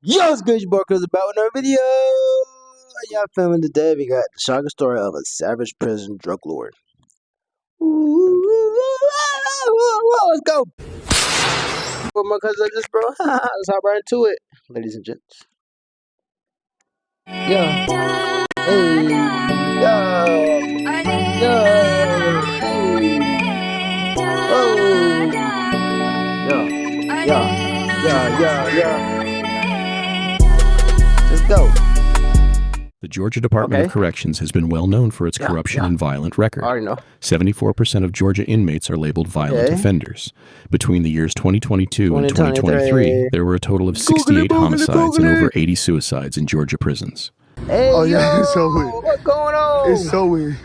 Yo, it's good, your boy Chris about another video. Y'all filming today. We got the shocking story of a savage prison drug lord. Let's go. What my cousin like this, bro? Let's hop right into it, ladies and gents. Yeah. Hey. Yeah. Yeah. Hey. Oh. Yeah. Let's go. The Georgia Department of Corrections has been well known for its corruption and violent record. I already know. 74% of Georgia inmates are labeled violent offenders. Between the years 2022 and 2023, there were a total of 68 homicides and over 80 suicides in Georgia prisons. Hey, oh yeah, it's so weird. What's going on? It's so weird.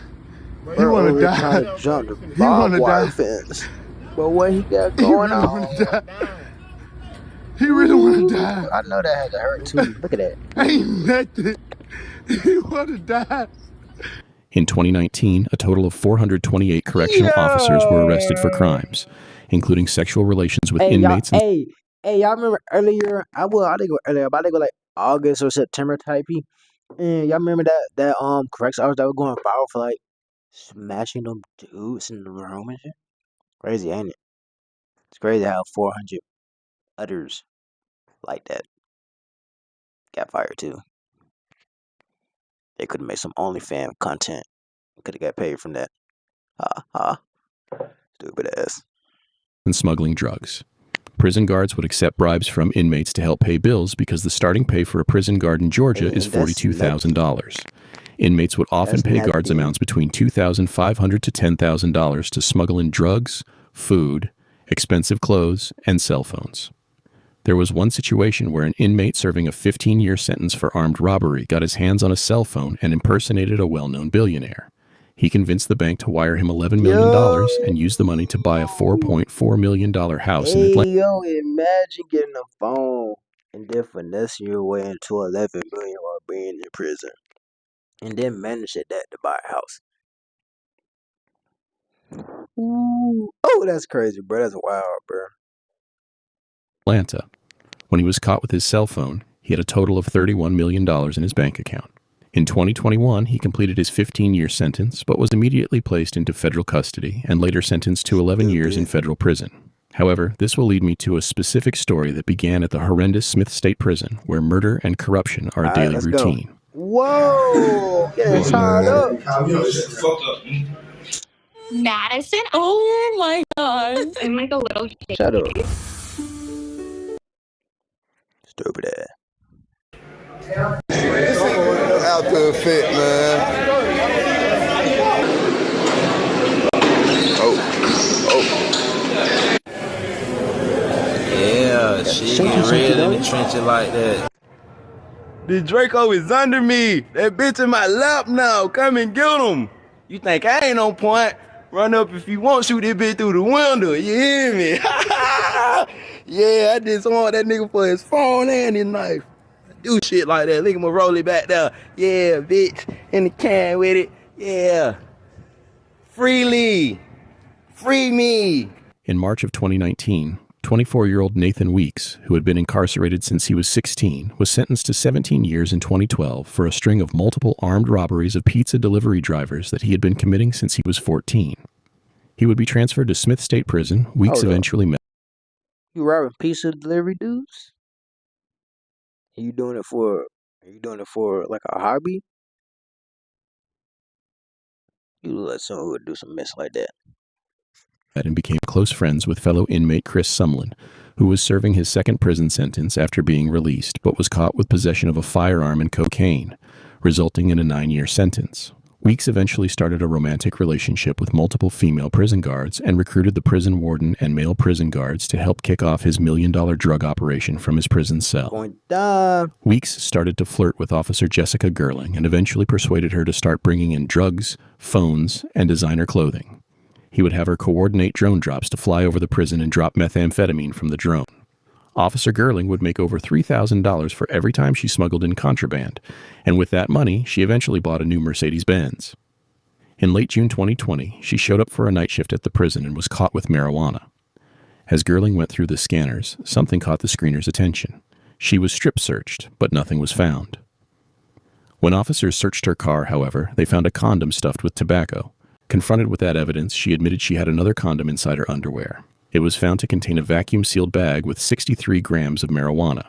He wanna die. He wanna die. Fence. But what he got going on? He really wanna die. I know that had to hurt too. Look at that. Ain't nothing. He wanna die. In 2019, a total of 428 correctional officers were arrested for crimes, including sexual relations with inmates. Hey, y'all remember earlier? I think earlier, but I think like August or September type. And y'all remember that correctional officer that was going viral for like smashing them dudes in the room and shit? Crazy, ain't it? It's crazy how 400 others like that got fired too. They could have made some OnlyFans content. Could have got paid from that. Stupid ass. And smuggling drugs. Prison guards would accept bribes from inmates to help pay bills because the starting pay for a prison guard in Georgia is $42,000. Inmates would often pay guards amounts between $2,500 to $10,000 to smuggle in drugs, food, expensive clothes, and cell phones. There was one situation where an inmate serving a 15-year sentence for armed robbery got his hands on a cell phone and impersonated a well-known billionaire. He convinced the bank to wire him $11 million and used the money to buy a $4.4 million house in Atlanta. Yo, imagine getting a phone and then finessing your way into $11 million while being in prison. And then manage at that to buy a house. Ooh. Oh, that's crazy, bro. That's wild, bro. Atlanta. When he was caught with his cell phone, he had a total of $31 million in his bank account. In 2021, he completed his 15-year sentence, but was immediately placed into federal custody and later sentenced to 11 years in federal prison. However, this will lead me to a specific story that began at the horrendous Smith State Prison, where murder and corruption are a daily routine. Go. Whoa! Get tied up. Madison? Oh my god. I'm like a little kid. Shut up. Stupid ass. Out to fit, man. Yeah, she get real in the trenches like that. The Draco is under me. That bitch in my lap now. Come and get him. You think I ain't on point? Run up if you want, shoot this bitch through the window. You hear me? Yeah, I just want that nigga for his phone and his knife. Do shit like that. Look at him roll it back there. Yeah, bitch. In the can with it. Yeah. Freely. Free me. In March of 2019, 24-year-old Nathan Weeks, who had been incarcerated since he was 16, was sentenced to 17 years in 2012 for a string of multiple armed robberies of pizza delivery drivers that he had been committing since he was 14. He would be transferred to Smith State Prison. Weeks eventually met. You robbing pizza delivery dudes? Are you doing it for like a hobby? You let someone who would do some mess like that. And became close friends with fellow inmate Chris Sumlin, who was serving his second prison sentence after being released, but was caught with possession of a firearm and cocaine, resulting in a 9-year sentence. Weeks eventually started a romantic relationship with multiple female prison guards and recruited the prison warden and male prison guards to help kick off his $1 million drug operation from his prison cell. Weeks started to flirt with Officer Jessica Gerling and eventually persuaded her to start bringing in drugs, phones, and designer clothing. He would have her coordinate drone drops to fly over the prison and drop methamphetamine from the drone. Officer Gerling would make over $3,000 for every time she smuggled in contraband, and with that money, she eventually bought a new Mercedes-Benz. In late June 2020, she showed up for a night shift at the prison and was caught with marijuana. As Gerling went through the scanners, something caught the screener's attention. She was strip searched, but nothing was found. When officers searched her car, however, they found a condom stuffed with tobacco. Confronted with that evidence, she admitted she had another condom inside her underwear. It was found to contain a vacuum-sealed bag with 63 grams of marijuana.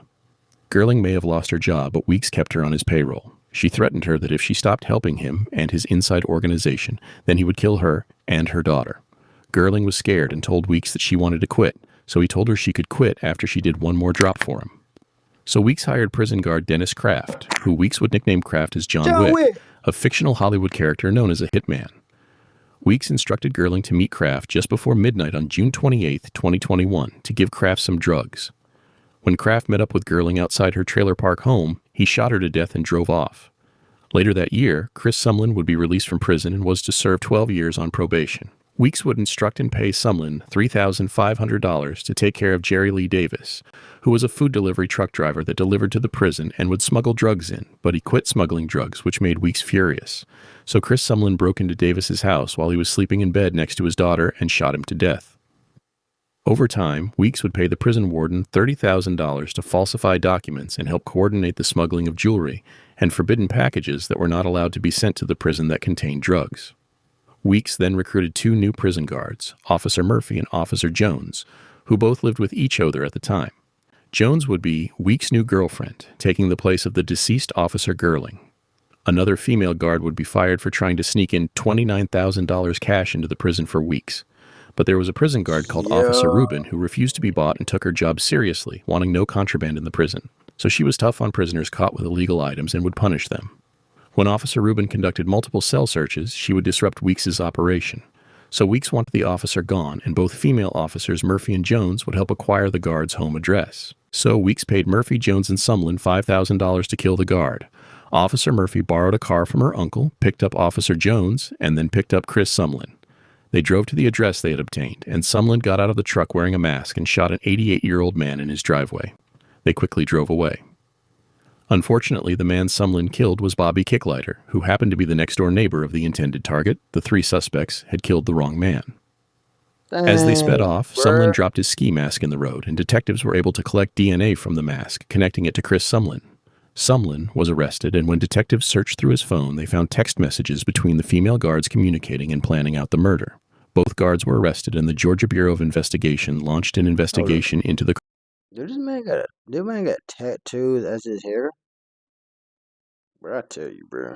Gerling may have lost her job, but Weeks kept her on his payroll. She threatened her that if she stopped helping him and his inside organization, then he would kill her and her daughter. Gerling was scared and told Weeks that she wanted to quit, so he told her she could quit after she did one more drop for him. So Weeks hired prison guard Dennis Kraft, who Weeks would nickname Kraft as John Wick, a fictional Hollywood character known as a hitman. Weeks instructed Gerling to meet Kraft just before midnight on June 28, 2021, to give Kraft some drugs. When Kraft met up with Gerling outside her trailer park home, he shot her to death and drove off. Later that year, Chris Sumlin would be released from prison and was to serve 12 years on probation. Weeks would instruct and pay Sumlin $3,500 to take care of Jerry Lee Davis, who was a food delivery truck driver that delivered to the prison and would smuggle drugs in, but he quit smuggling drugs, which made Weeks furious. So Chris Sumlin broke into Davis's house while he was sleeping in bed next to his daughter and shot him to death. Over time, Weeks would pay the prison warden $30,000 to falsify documents and help coordinate the smuggling of jewelry and forbidden packages that were not allowed to be sent to the prison that contained drugs. Weeks then recruited 2 new prison guards, Officer Murphy and Officer Jones, who both lived with each other at the time. Jones would be Weeks' new girlfriend, taking the place of the deceased Officer Gerling. Another female guard would be fired for trying to sneak in $29,000 cash into the prison for Weeks. But there was a prison guard called Officer Rubin who refused to be bought and took her job seriously, wanting no contraband in the prison. So she was tough on prisoners caught with illegal items and would punish them. When Officer Rubin conducted multiple cell searches, she would disrupt Weeks' operation. So Weeks wanted the officer gone, and both female officers Murphy and Jones would help acquire the guard's home address. So Weeks paid Murphy, Jones, and Sumlin $5,000 to kill the guard. Officer Murphy borrowed a car from her uncle, picked up Officer Jones, and then picked up Chris Sumlin. They drove to the address they had obtained, and Sumlin got out of the truck wearing a mask and shot an 88-year-old man in his driveway. They quickly drove away. Unfortunately, the man Sumlin killed was Bobby Kicklighter, who happened to be the next-door neighbor of the intended target. The 3 suspects had killed the wrong man. As they sped off, Sumlin dropped his ski mask in the road, and detectives were able to collect DNA from the mask, connecting it to Chris Sumlin. Sumlin was arrested, and when detectives searched through his phone, they found text messages between the female guards communicating and planning out the murder. Both guards were arrested, and the Georgia Bureau of Investigation launched an investigation into the Dude, this man got tattoos as his hair. Bro, I tell you, bro.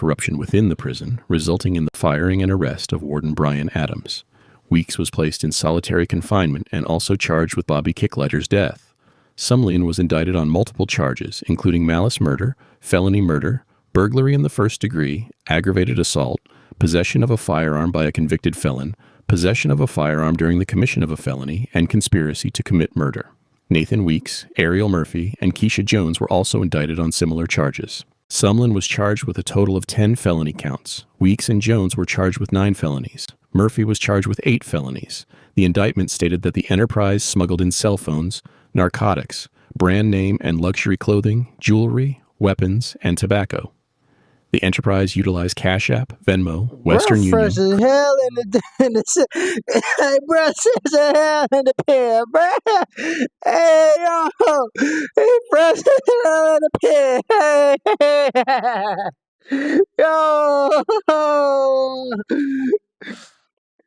corruption within the prison, resulting in the firing and arrest of Warden Brian Adams. Weeks was placed in solitary confinement and also charged with Bobby Kicklighter's death. Sumlin was indicted on multiple charges, including malice murder, felony murder, burglary in the first degree, aggravated assault, possession of a firearm by a convicted felon, possession of a firearm during the commission of a felony, and conspiracy to commit murder. Nathan Weeks, Ariel Murphy, and Keisha Jones were also indicted on similar charges. Sumlin was charged with a total of 10 felony counts. Weeks and Jones were charged with 9 felonies. Murphy was charged with 8 felonies. The indictment stated that the enterprise smuggled in cell phones, narcotics, brand name and luxury clothing, jewelry, weapons, and tobacco. The enterprise utilized Cash App, Venmo, Western Union. Fresh as hell in the hey, bro, fresh as hell in the pen, bro. Hey, yo, he fresh as hell in the pen. Hey, yo.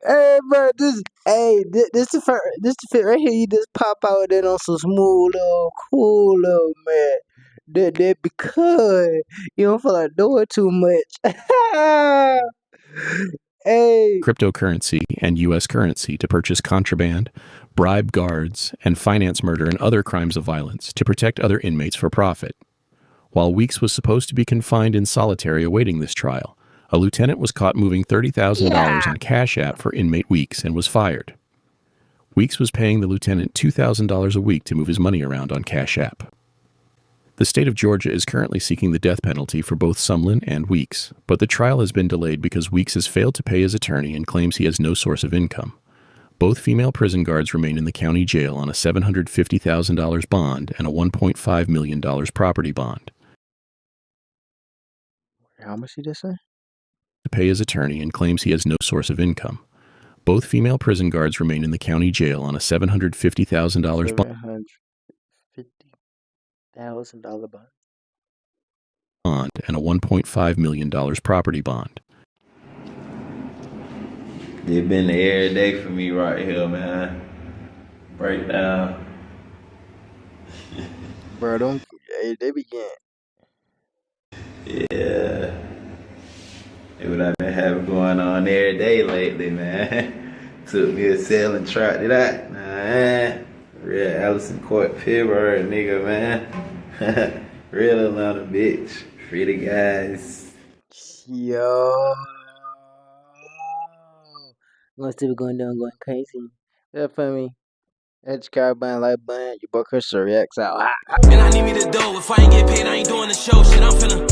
Hey, bro, this the fit right here. You just pop out then on some smooth little, cool little man. That because you don't feel like doing too much. Hey, Cryptocurrency and U.S. currency to purchase contraband, bribe guards, and finance murder and other crimes of violence to protect other inmates for profit. While Weeks was supposed to be confined in solitary awaiting this trial, a lieutenant was caught moving $30,000 on Cash App for inmate Weeks and was fired. Weeks was paying the lieutenant $2,000 a week to move his money around on Cash App. The state of Georgia is currently seeking the death penalty for both Sumlin and Weeks, but the trial has been delayed because Weeks has failed to pay his attorney and claims he has no source of income. Both female prison guards remain in the county jail on a $750,000 bond and a $1.5 million property bond. how much did you say? To pay his attorney and claims he has no source of income. Both female prison guards remain in the county jail on a $750,000 bond. 750. $1,000 bond and a $1.5 million property bond. It been every day for me right here, man. Breakdown. Bro, they be getting. Yeah. It what I've been having going on every day lately, man. Took me a cell and tried it out. Nah, real Allison Court Pittsburgh nigga, man. Real Atlanta bitch. Free the guys. Yo. I'm gonna still be going down, going crazy. Yeah, for me. Edge car buying like buying. Your boy CristoReacts out. And I need me to do. If I ain't get paid, I ain't doing the show. Shit, I'm finna.